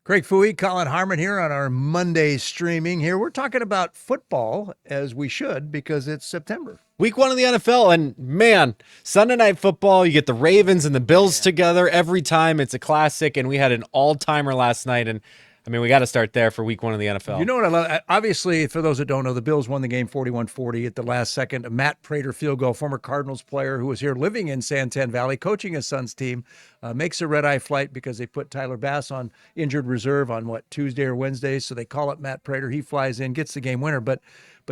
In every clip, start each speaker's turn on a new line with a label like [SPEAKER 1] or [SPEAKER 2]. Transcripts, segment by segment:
[SPEAKER 1] Craig Fouhy, Collin Harmon here on our Monday streaming here. We're talking about football, as we should, because it's September.
[SPEAKER 2] Week 1 of the NFL, and man, Sunday Night Football, you get the Ravens and the Bills together every time. It's a classic, and we had an all-timer last night, and I mean, we got to start there for Week 1 of the NFL.
[SPEAKER 1] You know what I love? Obviously, for those that don't know, the Bills won the game 41-40 at the last second. A Matt Prater field goal, former Cardinals player who was here living in Santan Valley, coaching his son's team, makes a red-eye flight because they put Tyler Bass on injured reserve on, Tuesday or Wednesday, so they call up Matt Prater. He flies in, gets the game winner. But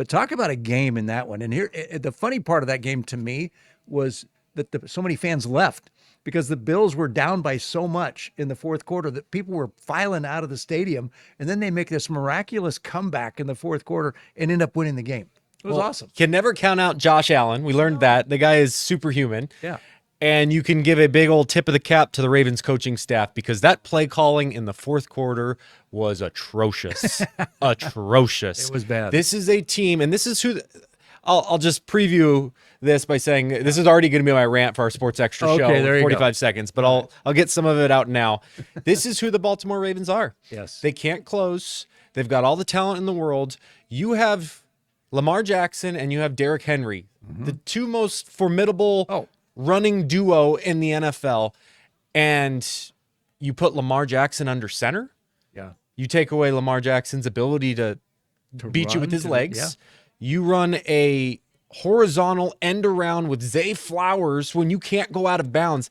[SPEAKER 1] talk about a game in that one. And here, the funny part of that game to me was that so many fans left, because the Bills were down by so much in the fourth quarter that people were filing out of the stadium, and then they make this miraculous comeback in the fourth quarter and end up winning the game. It was awesome.
[SPEAKER 2] Can never count out Josh Allen. We learned that. The guy is superhuman.
[SPEAKER 1] Yeah.
[SPEAKER 2] And you can give a big old tip of the cap to the Ravens coaching staff, because that play calling in the fourth quarter was atrocious. Atrocious.
[SPEAKER 1] It was bad.
[SPEAKER 2] This is a team, and this is who I'll just preview this by saying this is already going to be my rant for our Sports Extra show in 45 seconds, but I'll get some of it out now. This is who the Baltimore Ravens are.
[SPEAKER 1] Yes.
[SPEAKER 2] They can't close. They've got all the talent in the world. You have Lamar Jackson and you have Derrick Henry, the two most formidable running duo in the NFL, and you put Lamar Jackson under center.
[SPEAKER 1] Yeah.
[SPEAKER 2] You take away Lamar Jackson's ability to beat you with his legs.
[SPEAKER 1] Yeah.
[SPEAKER 2] You run a horizontal end around with Zay Flowers when you can't go out of bounds.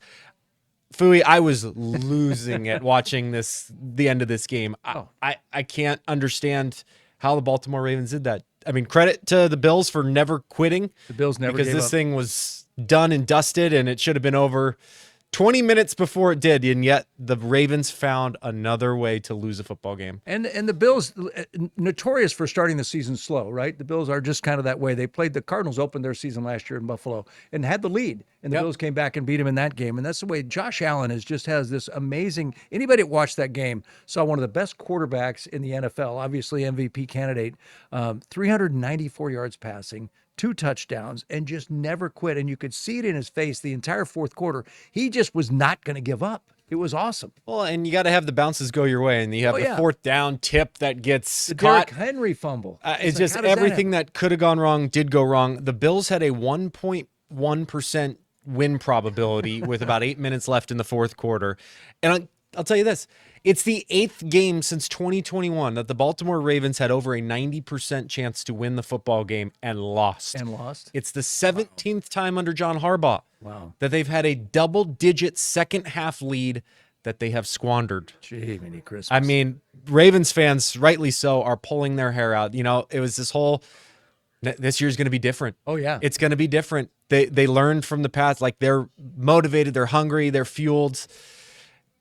[SPEAKER 2] Fouhy, I was losing it watching the end of this game. I can't understand how the Baltimore Ravens did that. I mean, credit to the Bills for never quitting.
[SPEAKER 1] The Bills never
[SPEAKER 2] because
[SPEAKER 1] gave
[SPEAKER 2] this
[SPEAKER 1] up.
[SPEAKER 2] thing was done and dusted, and it should have been over 20 minutes before it did, and yet the Ravens found another way to lose a football game.
[SPEAKER 1] And the Bills, notorious for starting the season slow, right? The Bills are just kind of that way. They played the Cardinals, opened their season last year in Buffalo, and had the lead. And the Bills came back and beat them in that game. And that's the way Josh Allen has this amazing. Anybody that watched that game saw one of the best quarterbacks in the NFL, obviously MVP candidate, 394 yards passing, 2 touchdowns, and just never quit. And you could see it in his face the entire fourth quarter. He just was not going to give up. It was awesome.
[SPEAKER 2] Well, and you got to have the bounces go your way, and you have the fourth down tip that gets caught.
[SPEAKER 1] Derrick Henry fumble.
[SPEAKER 2] It's just everything that could have gone wrong did go wrong. The Bills had a 1.1% win probability with about 8 minutes left in the fourth quarter. And I'll tell you this. It's the 8th game since 2021 that the Baltimore Ravens had over a 90% chance to win the football game and lost. It's the 17th time under John Harbaugh that they've had a double-digit second-half lead that they have squandered.
[SPEAKER 1] Gee, many Christmas.
[SPEAKER 2] I mean, Ravens fans, rightly so, are pulling their hair out. You know, it was this whole this year's going to be different.
[SPEAKER 1] Oh, yeah.
[SPEAKER 2] It's going to be different. They learned from the past. Like, they're motivated, they're hungry, they're fueled.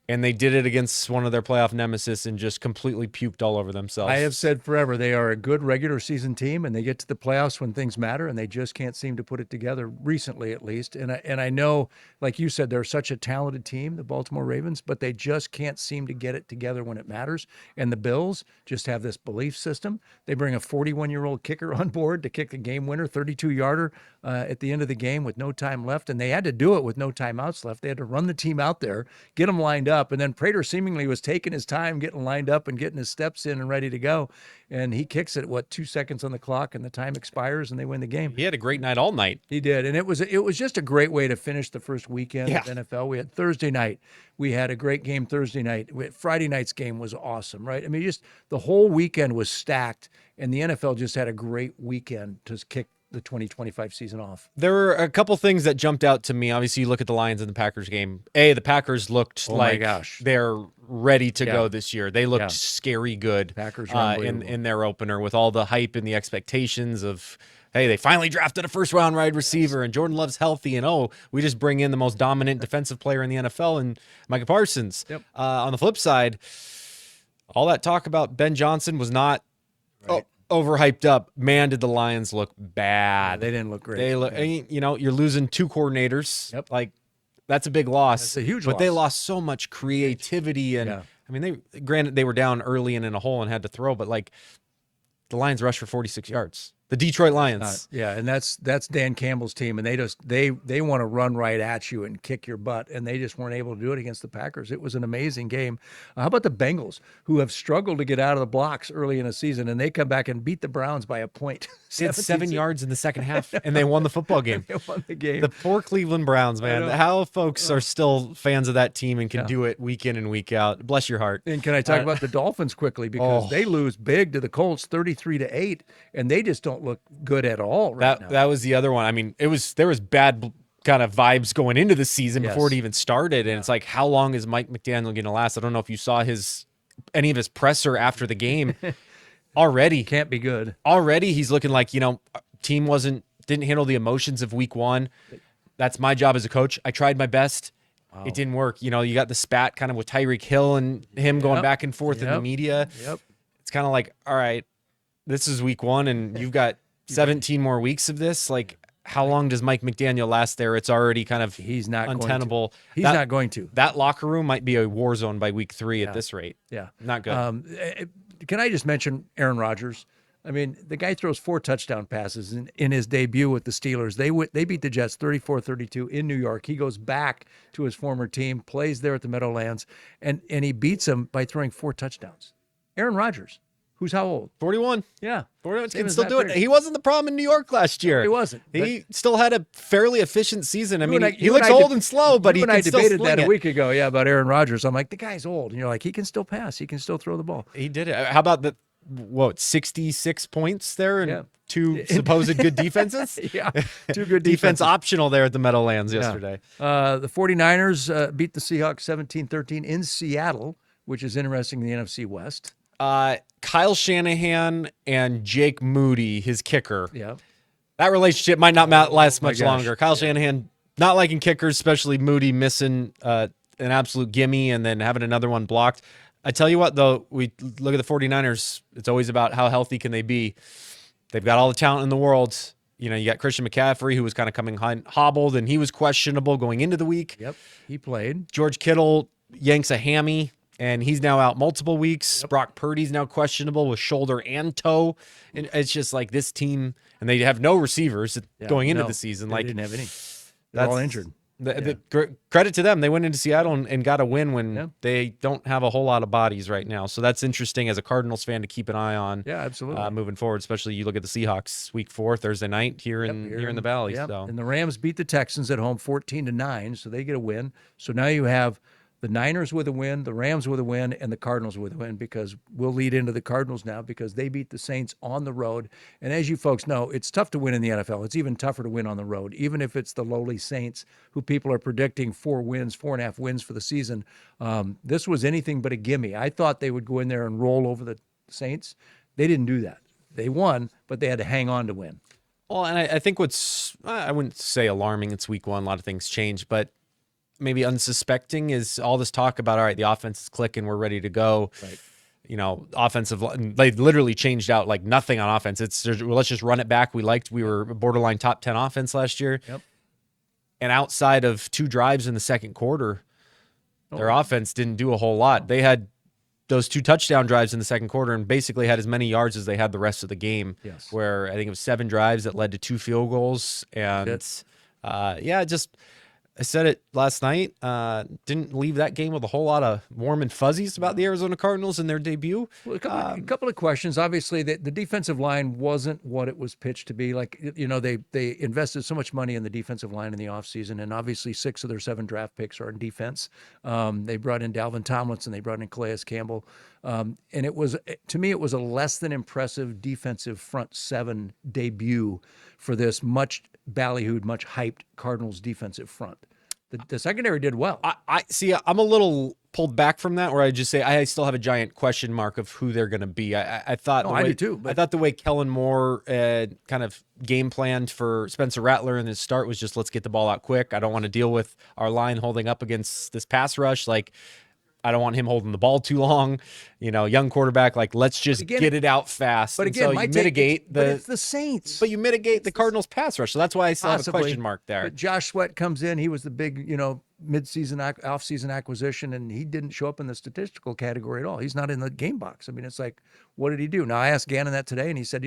[SPEAKER 2] And they did it against one of their playoff nemesis and just completely puked all over themselves.
[SPEAKER 1] I have said forever, they are a good regular season team, and they get to the playoffs when things matter, and they just can't seem to put it together, recently at least. And I know, like you said, they're such a talented team, the Baltimore Ravens, but they just can't seem to get it together when it matters. And the Bills just have this belief system. They bring a 41-year-old kicker on board to kick the game winner, 32-yarder at the end of the game with no time left, and they had to do it with no timeouts left. They had to run the team out there, get them lined up, and then Prater seemingly was taking his time getting lined up and getting his steps in and ready to go. And he kicks it, 2 seconds on the clock, and the time expires, and they win the game.
[SPEAKER 2] He had a great night all night.
[SPEAKER 1] He did, and it was just a great way to finish the first weekend of NFL. We had Thursday night. We had a great game Thursday night. Friday night's game was awesome, right? I mean, just the whole weekend was stacked, and the NFL just had a great weekend to kick the 2025 season off.
[SPEAKER 2] There were a couple things that jumped out to me. Obviously, you look at the Lions and the Packers game. The Packers looked they're ready to go this year. They looked scary good
[SPEAKER 1] Packers
[SPEAKER 2] in their opener with all the hype and the expectations of, hey, they finally drafted a first-round wide receiver, and Jordan Love's healthy, and we just bring in the most dominant defensive player in the NFL, and Micah Parsons. On the flip side, all that talk about Ben Johnson was not overhyped up. Man, did the Lions look bad.
[SPEAKER 1] They didn't look great.
[SPEAKER 2] You're losing 2 coordinators. Like, that's a big loss.
[SPEAKER 1] That's a huge loss.
[SPEAKER 2] But they lost so much creativity, and I mean, granted they were down early and in a hole and had to throw, but like, the Lions rushed for 46 yards. The Detroit Lions.
[SPEAKER 1] Yeah, and that's Dan Campbell's team, and they want to run right at you and kick your butt, and they just weren't able to do it against the Packers. It was an amazing game. How about the Bengals, who have struggled to get out of the blocks early in a season, and they come back and beat the Browns by a point.
[SPEAKER 2] They had 7 yards in the second half, and they won the football game.
[SPEAKER 1] They won the game.
[SPEAKER 2] The poor Cleveland Browns, man. How folks are still fans of that team and can do it week in and week out. Bless your heart.
[SPEAKER 1] And can I talk about the Dolphins quickly, because they lose big to the Colts, 33-8, and they just don't look good at all right now.
[SPEAKER 2] That was the other one. I mean, there was bad kind of vibes going into the season before it even started, and it's like, how long is Mike McDaniel going to last? I don't know if you saw any of his presser after the game. Already
[SPEAKER 1] can't be good.
[SPEAKER 2] Already he's looking like, team didn't handle the emotions of week one. That's my job as a coach. I tried my best. Wow. It didn't work. You got the spat kind of with Tyreek Hill and him going back and forth in the media. It's kind of like, all right, this is week one and you've got 17 more weeks of this. Like, how long does Mike McDaniel last there? It's already kind of untenable.
[SPEAKER 1] He's not going to.
[SPEAKER 2] That locker room might be a war zone by week 3 at this rate.
[SPEAKER 1] Yeah.
[SPEAKER 2] Not good.
[SPEAKER 1] Can I just mention Aaron Rodgers? I mean, the guy throws 4 touchdown passes in his debut with the Steelers. They beat the Jets 34-32 in New York. He goes back to his former team, plays there at the Meadowlands, and he beats them by throwing 4 touchdowns. Aaron Rodgers, who's how old?
[SPEAKER 2] 41.
[SPEAKER 1] Yeah.
[SPEAKER 2] 41 can still do it. He wasn't the problem in New York last year.
[SPEAKER 1] No, he wasn't.
[SPEAKER 2] He still had a fairly efficient season. I mean, he looks old and slow, but he can still
[SPEAKER 1] debated
[SPEAKER 2] sling
[SPEAKER 1] that
[SPEAKER 2] it.
[SPEAKER 1] a week ago, about Aaron Rodgers. I'm like, the guy's old. And you're like, he can still pass. He can still throw the ball.
[SPEAKER 2] He did it. How about 66 points there and 2 supposed good defenses?
[SPEAKER 1] 2 good
[SPEAKER 2] defense optional there at the Meadowlands yesterday.
[SPEAKER 1] The 49ers beat the Seahawks 17-13 in Seattle, which is interesting in the NFC West.
[SPEAKER 2] Kyle Shanahan and Jake Moody, his kicker.
[SPEAKER 1] Yeah.
[SPEAKER 2] That relationship might not last much longer. Kyle Shanahan not liking kickers, especially Moody missing an absolute gimme and then having another one blocked. I tell you what, though, we look at the 49ers, it's always about how healthy can they be. They've got all the talent in the world. You got Christian McCaffrey, who was kind of coming hobbled, and he was questionable going into the week.
[SPEAKER 1] Yep, he played.
[SPEAKER 2] George Kittle yanks a hammy, and he's now out multiple weeks. Yep. Brock Purdy's now questionable with shoulder and toe. And it's just like this team, and they have no receivers going into the season.
[SPEAKER 1] They didn't have any. They're all injured.
[SPEAKER 2] The credit to them. They went into Seattle and got a win when they don't have a whole lot of bodies right now. So that's interesting as a Cardinals fan to keep an eye on.
[SPEAKER 1] Yeah, absolutely.
[SPEAKER 2] Moving forward, especially you look at the Seahawks week 4, Thursday night here in the Valley.
[SPEAKER 1] Yep.
[SPEAKER 2] So.
[SPEAKER 1] And the Rams beat the Texans at home 14-9, so they get a win. So now you have the Niners with a win, the Rams with a win, and the Cardinals with a win, because we'll lead into the Cardinals now because they beat the Saints on the road. And as you folks know, it's tough to win in the NFL. It's even tougher to win on the road, even if it's the lowly Saints, who people are predicting 4.5 wins for the season. This was anything but a gimme. I thought they would go in there and roll over the Saints. They didn't do that. They won, but they had to hang on to win.
[SPEAKER 2] Well, and I think I wouldn't say alarming, it's week 1, a lot of things change, but maybe unsuspecting is all this talk about, all right, the offense is clicking, we're ready to go. Right. Offensive, they literally changed out like nothing on offense. Let's just run it back. We were borderline top 10 offense last year.
[SPEAKER 1] Yep.
[SPEAKER 2] And outside of 2 drives in the second quarter, their offense didn't do a whole lot. They had those 2 touchdown drives in the second quarter and basically had as many yards as they had the rest of the game.
[SPEAKER 1] Yes.
[SPEAKER 2] Where I think it was 7 drives that led to 2 field goals. And I said it last night, didn't leave that game with a whole lot of warm and fuzzies about the Arizona Cardinals and their debut.
[SPEAKER 1] Well, a couple of questions. Obviously, the defensive line wasn't what it was pitched to be. Like, they invested so much money in the defensive line in the offseason, and obviously 6 of their 7 draft picks are in defense. They brought in Dalvin Tomlinson. They brought in Calais Campbell. And to me, it was a less than impressive defensive front 7 debut for this much ballyhooed, much hyped Cardinals defensive front. The secondary did well.
[SPEAKER 2] I see. I'm a little pulled back from that, where I just say I still have a giant question mark of who they're going to be. I thought.
[SPEAKER 1] I do too.
[SPEAKER 2] I thought the way Kellen Moore kind of game planned for Spencer Rattler in his start was just, let's get the ball out quick. I don't want to deal with our line holding up against this pass rush. Like, I don't want him holding the ball too long. Young quarterback, like, let's just get it out fast.
[SPEAKER 1] But again,
[SPEAKER 2] so you mitigate
[SPEAKER 1] but it's the Saints.
[SPEAKER 2] But you mitigate the Cardinals pass rush. So that's why I still have a question mark there.
[SPEAKER 1] But Josh Sweat comes in. He was the big, mid-season, off-season acquisition, and he didn't show up in the statistical category at all. He's not in the game box. I mean, it's like, what did he do? Now, I asked Gannon that today, and he said,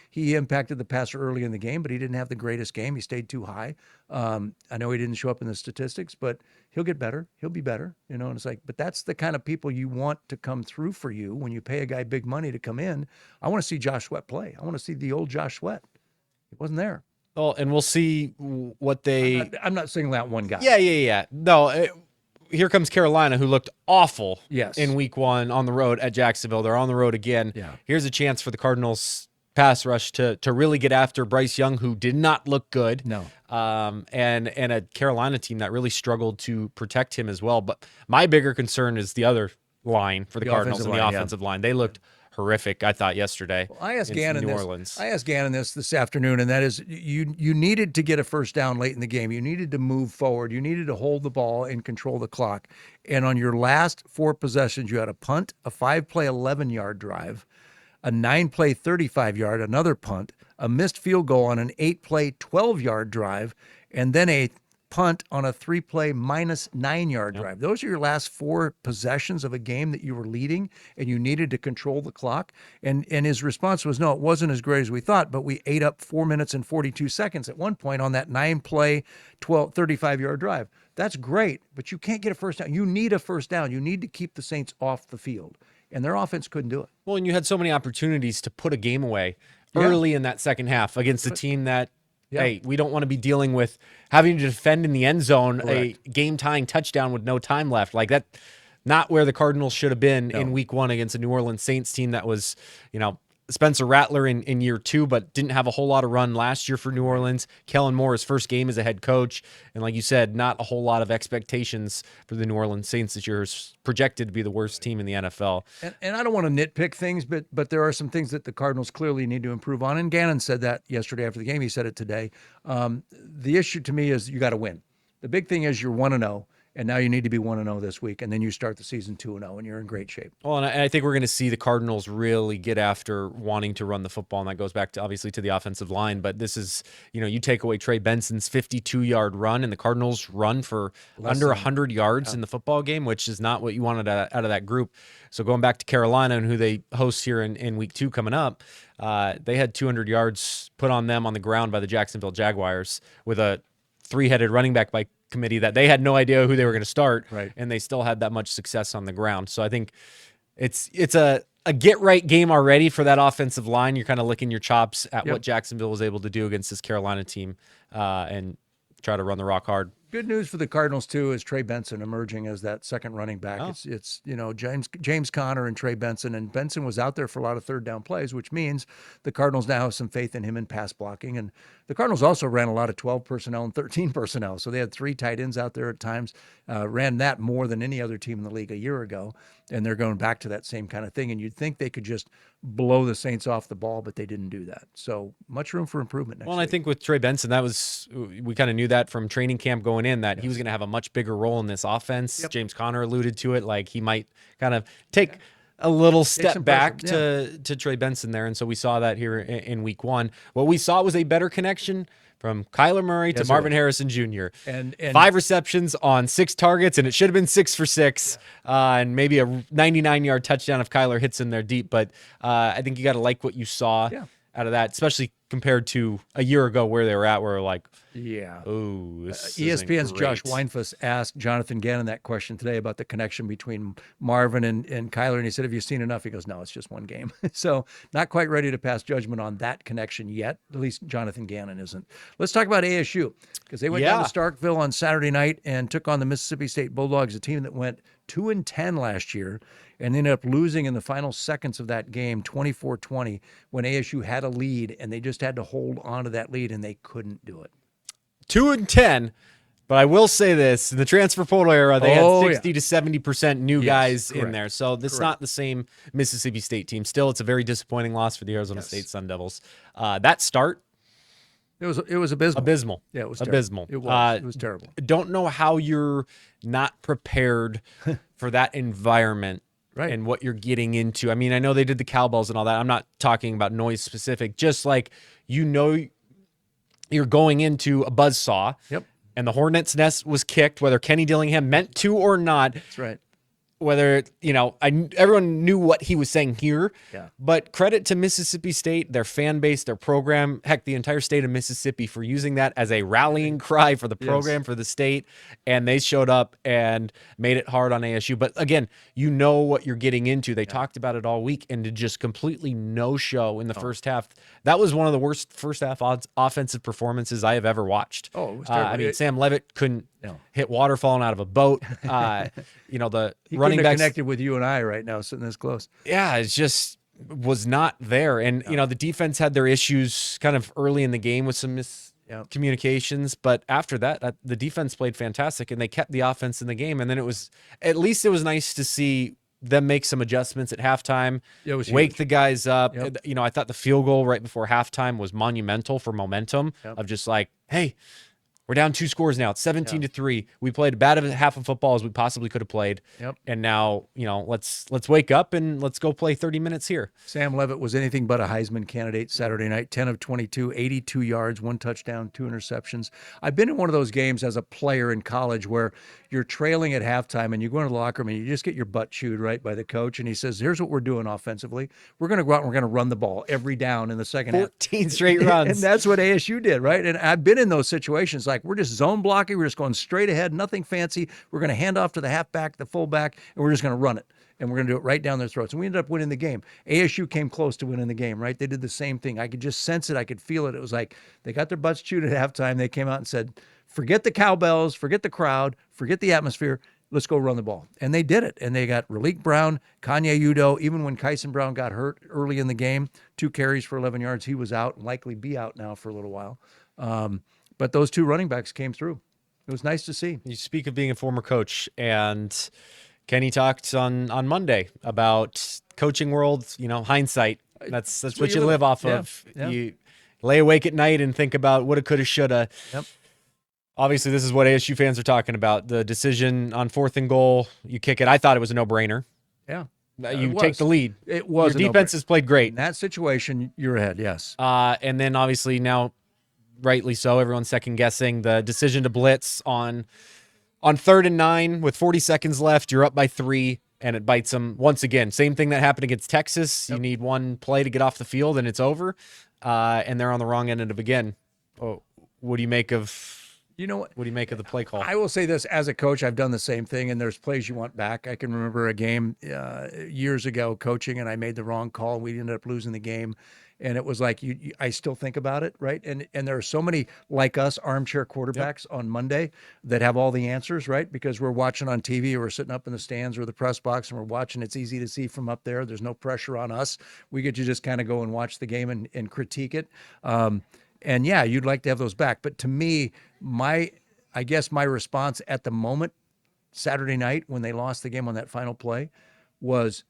[SPEAKER 1] he impacted the passer early in the game, but he didn't have the greatest game. He stayed too high. I know he didn't show up in the statistics, but he'll get better. He'll be better, and it's like, but that's the kind of people you want to come through for you when you pay a guy big money to come in. I want to see Josh Sweat play. I want to see the old Josh Sweat. He wasn't there.
[SPEAKER 2] Well, and we'll see what they.
[SPEAKER 1] I'm not singling out one guy.
[SPEAKER 2] Yeah. No, here comes Carolina, who looked awful
[SPEAKER 1] Yes.
[SPEAKER 2] in week 1 on the road at Jacksonville. They're on the road again.
[SPEAKER 1] Yeah.
[SPEAKER 2] Here's a chance for the Cardinals pass rush to really get after Bryce Young, who did not look good.
[SPEAKER 1] No.
[SPEAKER 2] And a Carolina team that really struggled to protect him as well. But my bigger concern is the other line for the Cardinals and the offensive line. They looked horrific, I thought, yesterday.
[SPEAKER 1] Well, I asked Gannon
[SPEAKER 2] New Orleans.
[SPEAKER 1] I asked Gannon this afternoon, and that is you needed to get a first down late in the game. You needed to move forward. You needed to hold the ball and control the clock. And on your last 4 possessions, you had a punt, a 5-play 11-yard drive, a 9-play 35-yard, another punt, a missed field goal on an 8-play 12-yard drive, and then a punt on a 3-play minus 9-yard drive. Those are your last 4 possessions of a game that you were leading and you needed to control the clock. And his response was, no, it wasn't as great as we thought, but we ate up 4 minutes and 42 seconds at one point on that 9-play 35-yard drive. That's great, but you can't get a first down. You need a first down. You need to keep the Saints off the field. And their offense couldn't do it.
[SPEAKER 2] Well, and you had so many opportunities to put a game away early in that second half against a team that, hey, we don't want to be dealing with having to defend in the end zone a game-tying touchdown with no time left. Like that, not where the Cardinals should have been in week 1 against a New Orleans Saints team that was, Spencer Rattler in year 2, but didn't have a whole lot of run last year for New Orleans. Kellen Moore's first game as a head coach. And like you said, not a whole lot of expectations for the New Orleans Saints this year. Projected to be the worst team in the NFL.
[SPEAKER 1] And I don't want to nitpick things, but there are some things that the Cardinals clearly need to improve on. And Gannon said that yesterday after the game. He said it today. The issue to me is you got to win. The big thing is you're 1-0. And now you need to be 1-0 this week, and then you start the season 2-0, and you're in great shape.
[SPEAKER 2] Well, and I think we're going to see the Cardinals really get after wanting to run the football, and that goes back to obviously to the offensive line. But this is, you take away Trey Benson's 52-yard run, and the Cardinals run for under 100 yards in the football game, which is not what you wanted out of that group. So going back to Carolina and who they host here in week 2 coming up, they had 200 yards put on them on the ground by the Jacksonville Jaguars with a 3-headed running back by committee that they had no idea who they were going to start, and they still had that much success on the ground. So I think it's a get right game already for that offensive line. You're kind of licking your chops at what Jacksonville was able to do against this Carolina team and try to run the rock hard.
[SPEAKER 1] Good news for the Cardinals too is Trey Benson emerging as that second running back. It's James Conner and Trey Benson, and Benson was out there for a lot of third down plays, which means the Cardinals now have some faith in him in pass blocking. And the Cardinals also ran a lot of 12 personnel and 13 personnel, so they had 3 tight ends out there at times. Ran that more than any other team in the league a year ago, and they're going back to that same kind of thing. And you'd think they could just blow the Saints off the ball, but they didn't do that. So much room for improvement next week.
[SPEAKER 2] And I think with Trey Benson, we kind of knew that from training camp going in that he was going to have a much bigger role in this offense. James Conner alluded to it, like he might kind of take a little step back to Trey Benson there. And so we saw that here in week 1. What we saw was a better connection from Kyler Murray to Marvin Harrison Jr.
[SPEAKER 1] And
[SPEAKER 2] 5 receptions on 6 targets, and it should have been 6 for 6, and maybe a 99-yard touchdown if Kyler hits in there deep. But I think you got to like what you saw out of that, especially compared to a year ago where they were at, where we're like,
[SPEAKER 1] ESPN's Josh Weinfuss asked Jonathan Gannon that question today about the connection between Marvin and Kyler, and he said, have you seen enough? He goes, no, it's just one game. So not quite ready to pass judgment on that connection yet. At least Jonathan Gannon isn't. Let's talk about ASU, because they went down to Starkville on Saturday night and took on the Mississippi State Bulldogs, a team that went 2-10 last year and ended up losing in the final seconds of that game, 24-20, when ASU had a lead, and they just had to hold on to that lead, and they couldn't do it.
[SPEAKER 2] 2-10, but I will say this: in the transfer portal era, they had 60 to 70% new guys in there. So this is not the same Mississippi State team. Still, it's a very disappointing loss for the Arizona State Sun Devils. That start,
[SPEAKER 1] it was abysmal.
[SPEAKER 2] Yeah,
[SPEAKER 1] it was
[SPEAKER 2] abysmal.
[SPEAKER 1] It was terrible.
[SPEAKER 2] Don't know how you're not prepared for that environment. And what you're getting into. I mean, I know they did the cowbells and all that. I'm not talking about noise specific. Just like, you're going into a buzzsaw. and the hornet's nest was kicked, whether Kenny Dillingham meant to or not.
[SPEAKER 1] That's right.
[SPEAKER 2] Whether, everyone knew what he was saying here.
[SPEAKER 1] Yeah.
[SPEAKER 2] But credit to Mississippi State, their fan base, their program, heck, the entire state of Mississippi for using that as a rallying cry for the program, for the state. And they showed up and made it hard on ASU. But again, you know what you're getting into. They talked about it all week, and to just completely no-show in the first half. That was one of the worst first-half offensive performances I have ever watched.
[SPEAKER 1] Oh, it was terrible.
[SPEAKER 2] Sam Levitt couldn't hit water falling out of a boat. The running backs
[SPEAKER 1] connected with you and I right now, sitting this close.
[SPEAKER 2] Yeah, it just was not there. And, the defense had their issues kind of early in the game with some miscommunications. But after that, the defense played fantastic, and they kept the offense in the game. And then it was nice to see them make some adjustments at halftime, wake the guys up. Yep. I thought the field goal right before halftime was monumental for momentum of just like, hey, we're down 2 scores now. It's 17-3. We played about half of football as we possibly could have played.
[SPEAKER 1] Yep.
[SPEAKER 2] And now, let's wake up and let's go play 30 minutes here.
[SPEAKER 1] Sam Levitt was anything but a Heisman candidate Saturday night. 10 of 22, 82 yards, 1 touchdown, 2 interceptions. I've been in one of those games as a player in college where you're trailing at halftime and you go into the locker room and you just get your butt chewed right by the coach. And he says, here's what we're doing offensively. We're going to go out and we're going to run the ball every down in the second half.
[SPEAKER 2] 14 straight runs.
[SPEAKER 1] And that's what ASU did, right? And I've been in those situations. Like, we're just zone blocking. We're just going straight ahead, nothing fancy. We're going to hand off to the halfback, the fullback, and we're just going to run it. And we're going to do it right down their throats. And we ended up winning the game. ASU came close to winning the game, right? They did the same thing. I could just sense it. I could feel it. It was like they got their butts chewed at halftime. They came out and said, forget the cowbells, forget the crowd, forget the atmosphere. Let's go run the ball. And they did it. And they got Raleek Brown, Kanye Udo. Even when Kyson Brown got hurt early in the game, 2 carries for 11 yards, he was out and likely be out now for a little while. But those 2 running backs came through. It was nice to see.
[SPEAKER 2] You speak of being a former coach, and Kenny talked on Monday about coaching world, hindsight. That's what you live off of.
[SPEAKER 1] Yeah.
[SPEAKER 2] You lay awake at night and think about woulda, coulda, shoulda.
[SPEAKER 1] Yep.
[SPEAKER 2] Obviously, this is what ASU fans are talking about. The decision on 4th and goal, you kick it. I thought it was a no-brainer.
[SPEAKER 1] Yeah.
[SPEAKER 2] You take the lead.
[SPEAKER 1] It was.
[SPEAKER 2] Your defense has played great.
[SPEAKER 1] In that situation, you're ahead, yes.
[SPEAKER 2] And then obviously now, rightly so, everyone's second-guessing the decision to blitz on 3rd and 9 with 40 seconds left. You're up by 3, and it bites them once again. Same thing that happened against Texas. Yep. You need one play to get off the field, and it's over. And they're on the wrong end of it again. Oh, what do you make of? What do you make of the play call?
[SPEAKER 1] I will say this, as a coach, I've done the same thing, and there's plays you want back. I can remember a game years ago coaching, and I made the wrong call, and we ended up losing the game. And it was like, I still think about it, right? And there are so many like us armchair quarterbacks on Monday that have all the answers, right? Because we're watching on TV or we're sitting up in the stands or the press box and we're watching. It's easy to see from up there. There's no pressure on us. We get to just kind of go and watch the game and critique it. And yeah, you'd like to have those back. But to me, I guess my response at the moment, Saturday night when they lost the game on that final play, was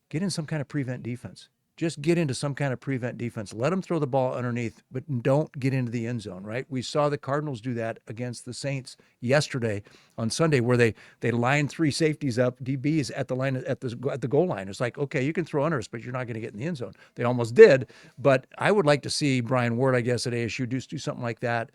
[SPEAKER 1] get in some kind of prevent defense. Just get into some kind of prevent defense. Let them throw the ball underneath, but don't get into the end zone, right? We saw the Cardinals do that against the Saints yesterday on Sunday, where they lined 3 safeties up, DBs at the line at the goal line. It's like, okay, you can throw under us, but you're not going to get in the end zone. They almost did, but I would like to see Brian Ward, I guess, at ASU do something like that.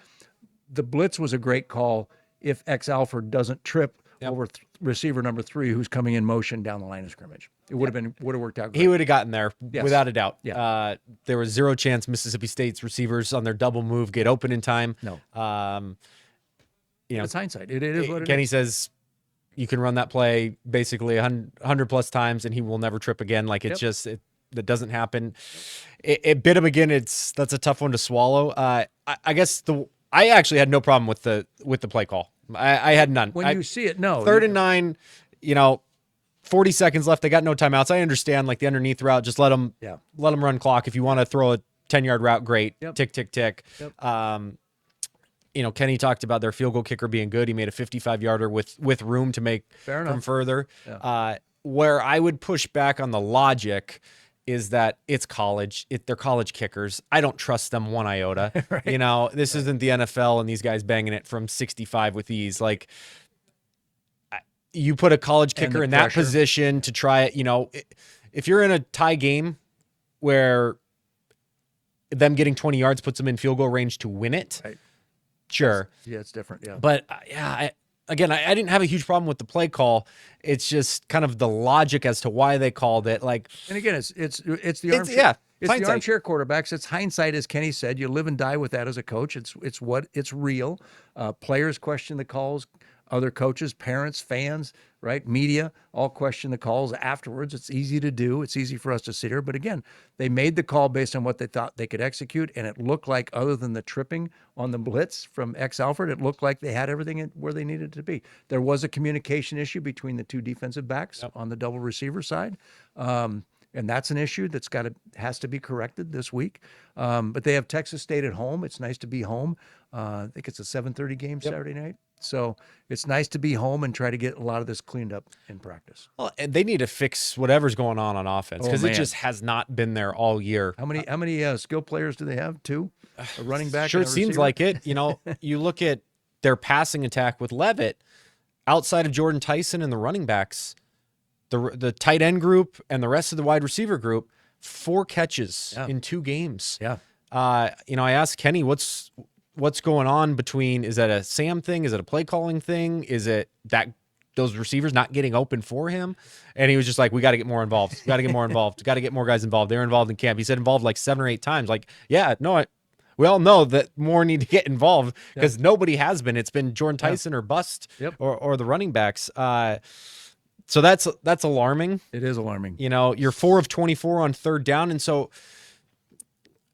[SPEAKER 1] The blitz was a great call if X Alford doesn't trip over receiver number 3, who's coming in motion down the line of scrimmage. It would have worked out great.
[SPEAKER 2] He would have gotten there without a doubt.
[SPEAKER 1] Yeah.
[SPEAKER 2] There was 0 chance Mississippi State's receivers on their double move get open in time.
[SPEAKER 1] No. It's hindsight. It is what it
[SPEAKER 2] Kenny
[SPEAKER 1] is.
[SPEAKER 2] says you can run that play basically 100 plus times and he will never trip again. Like it's just that doesn't happen. It bit him again. That's a tough one to swallow. I guess I actually had no problem with the play call. I had none.
[SPEAKER 1] When you see it, no.
[SPEAKER 2] 3rd and 9, 40 seconds left. They got no timeouts. I understand like the underneath route. Just let them run clock. If you want to throw a 10-yard route, great.
[SPEAKER 1] Yep.
[SPEAKER 2] Tick, tick, tick.
[SPEAKER 1] Yep.
[SPEAKER 2] Kenny talked about their field goal kicker being good. He made a 55-yarder with room to make from further.
[SPEAKER 1] Yeah.
[SPEAKER 2] Where I would push back on the logic is that it's college. They're college kickers. I don't trust them one iota.
[SPEAKER 1] Right.
[SPEAKER 2] This isn't the NFL and these guys banging it from 65 with ease. Like, you put a college kicker in that position to try it. If you're in a tie game where them getting 20 yards puts them in field goal range to win it,
[SPEAKER 1] right.
[SPEAKER 2] Sure.
[SPEAKER 1] Yeah, it's different. Yeah.
[SPEAKER 2] But I didn't have a huge problem with the play call. It's just kind of the logic as to why they called it. Like,
[SPEAKER 1] And again, it's the
[SPEAKER 2] it's
[SPEAKER 1] armchair. It's the
[SPEAKER 2] hindsight.
[SPEAKER 1] armchair quarterbacks. It's hindsight, as Kenny said. You live and die with that as a coach. It's real. Players question the calls. Other coaches, parents, fans, right? Media all question the calls afterwards. It's easy to do. It's easy for us to sit here. But again, they made the call based on what they thought they could execute. And it looked like, other than the tripping on the blitz from Alfred, it looked like they had everything where they needed to be. There was a communication issue between the two defensive backs on the double receiver side. And that's an issue that's has to be corrected this week. But they have Texas State at home. It's nice to be home. I think it's a 7:30 game Saturday night. So it's nice to be home and try to get a lot of this cleaned up in practice.
[SPEAKER 2] Well, and they need to fix whatever's going on offense, because it just has not been there all year.
[SPEAKER 1] How many skill players do they have? 2? A running back?
[SPEAKER 2] Sure,
[SPEAKER 1] and a
[SPEAKER 2] it seems
[SPEAKER 1] receiver?
[SPEAKER 2] like it. You know, you look at their passing attack with Levitt, outside of Jordan Tyson and the running backs, the tight end group and the rest of the wide receiver group, 4 catches in 2 games.
[SPEAKER 1] Yeah.
[SPEAKER 2] You know, I asked Kenny, what's going on between, is that a Sam thing? Is it a play calling thing? Is it that those receivers not getting open for him? And he was just like, we got to get more involved. We got to get more involved. Got to get more guys involved. They're involved in camp. He said involved like 7 or 8 times. Like, yeah, no, we all know that more need to get involved, because nobody has been. It's been Jordan Tyson or bust or the running backs. So that's alarming.
[SPEAKER 1] It is alarming.
[SPEAKER 2] You know, you're 4 of 24 on 3rd down. And so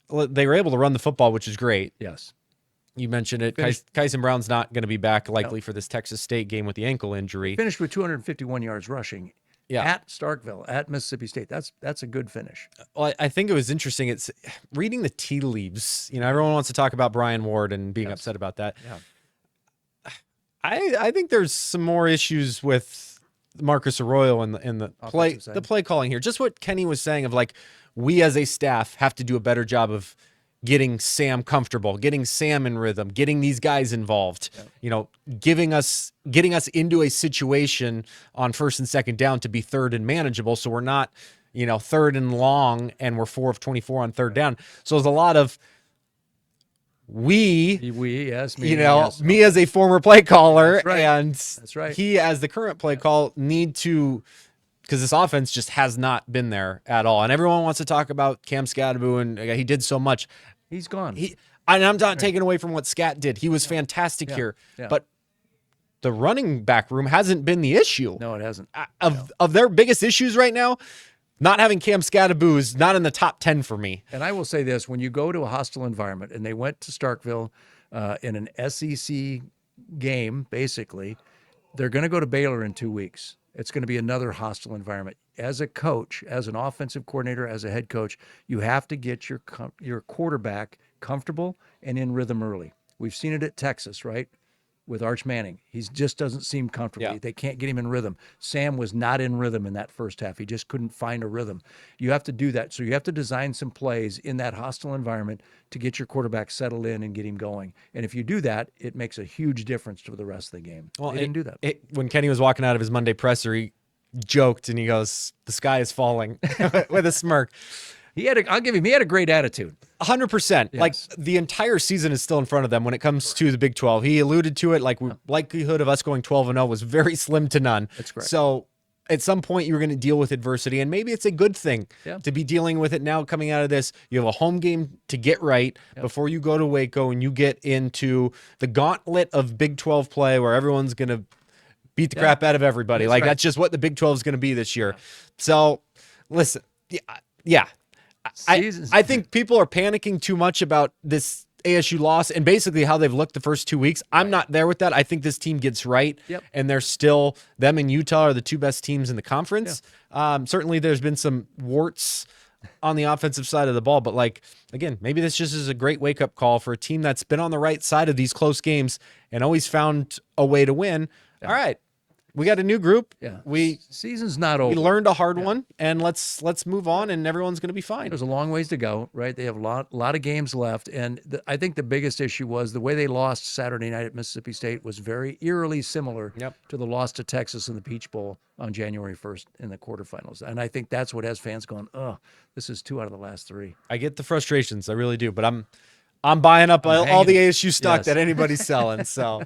[SPEAKER 2] they were able to run the football, which is great.
[SPEAKER 1] Yes.
[SPEAKER 2] You mentioned it. Kyson Brown's not going to be back likely for this Texas State game with the ankle injury.
[SPEAKER 1] Finished with 251 yards rushing.
[SPEAKER 2] Yeah.
[SPEAKER 1] At Starkville, at Mississippi State. That's a good finish.
[SPEAKER 2] Well, I think it was interesting. It's reading the tea leaves. You know, everyone wants to talk about Brian Ward and being upset about that.
[SPEAKER 1] Yeah.
[SPEAKER 2] I think there's some more issues with Marcus Arroyo and the play calling here. Just what Kenny was saying of, like, we as a staff have to do a better job of getting Sam comfortable, getting Sam in rhythm, getting these guys involved, you know, getting us into a situation on 1st and 2nd down to be 3rd and manageable. So we're not, you know, 3rd and long and we're 4 of 24 on 3rd down. So there's a lot of me as a former play caller,
[SPEAKER 1] That's right.
[SPEAKER 2] and
[SPEAKER 1] That's right.
[SPEAKER 2] he as the current play call need to, because this offense just has not been there at all. And everyone wants to talk about Cam Scadaboo, and he did so much.
[SPEAKER 1] He's gone.
[SPEAKER 2] I'm not taking away from what Scat did. He was fantastic here.
[SPEAKER 1] Yeah.
[SPEAKER 2] But the running back room hasn't been the issue.
[SPEAKER 1] No, it hasn't.
[SPEAKER 2] Of their biggest issues right now, not having Cam Scadaboo is not in the top 10 for me.
[SPEAKER 1] And I will say this, when you go to a hostile environment, and they went to Starkville in an SEC game, basically, they're going to go to Baylor in 2 weeks. It's going to be another hostile environment. As a coach, as an offensive coordinator, as a head coach, you have to get your quarterback comfortable and in rhythm early. We've seen it at Texas, right? With Arch Manning. He just doesn't seem comfortable.
[SPEAKER 2] Yeah.
[SPEAKER 1] They can't get him in rhythm. Sam was not in rhythm in that first half. He just couldn't find a rhythm. You have to do that. So you have to design some plays in that hostile environment to get your quarterback settled in and get him going. And if you do that, it makes a huge difference to the rest of the game.
[SPEAKER 2] Well,
[SPEAKER 1] they didn't do that.
[SPEAKER 2] When Kenny was walking out of his Monday presser, he joked and he goes, "The sky is falling," with a smirk.
[SPEAKER 1] I'll give him, he had a great attitude.
[SPEAKER 2] 100%.
[SPEAKER 1] Yes.
[SPEAKER 2] Like, the entire season is still in front of them when it comes to the Big 12. He alluded to it, like, likelihood of us going 12-0 was very slim to none.
[SPEAKER 1] That's correct.
[SPEAKER 2] So at some point you're going to deal with adversity, and maybe it's a good thing to be dealing with it now coming out of this. You have a home game to get right before you go to Waco and you get into the gauntlet of Big 12 play where everyone's going to beat the crap out of everybody. That's that's just what the Big 12 is going to be this year. So listen, I think people are panicking too much about this ASU loss and basically how they've looked the first 2 weeks. I'm not there with that. I think this team gets right, and they're still, them and Utah are the 2 best teams in the conference. Certainly there's been some warts on the offensive side of the ball, but, like, again, maybe this just is a great wake-up call for a team that's been on the right side of these close games and always found a way to win. All right. We got a new group.
[SPEAKER 1] Season's not over.
[SPEAKER 2] We learned a hard one, and let's move on, and everyone's going to be fine.
[SPEAKER 1] There's a long ways to go, right? They have a lot of games left, and I think the biggest issue was the way they lost Saturday night at Mississippi State was very eerily similar to the loss to Texas in the Peach Bowl on January 1st in the quarterfinals. And I think that's what has fans going, oh, this is 2 out of the last 3.
[SPEAKER 2] I get the frustrations, I really do, but I'm I'm buying up all
[SPEAKER 1] hanging
[SPEAKER 2] the
[SPEAKER 1] it.
[SPEAKER 2] ASU stock
[SPEAKER 1] Yes.
[SPEAKER 2] that anybody's selling. So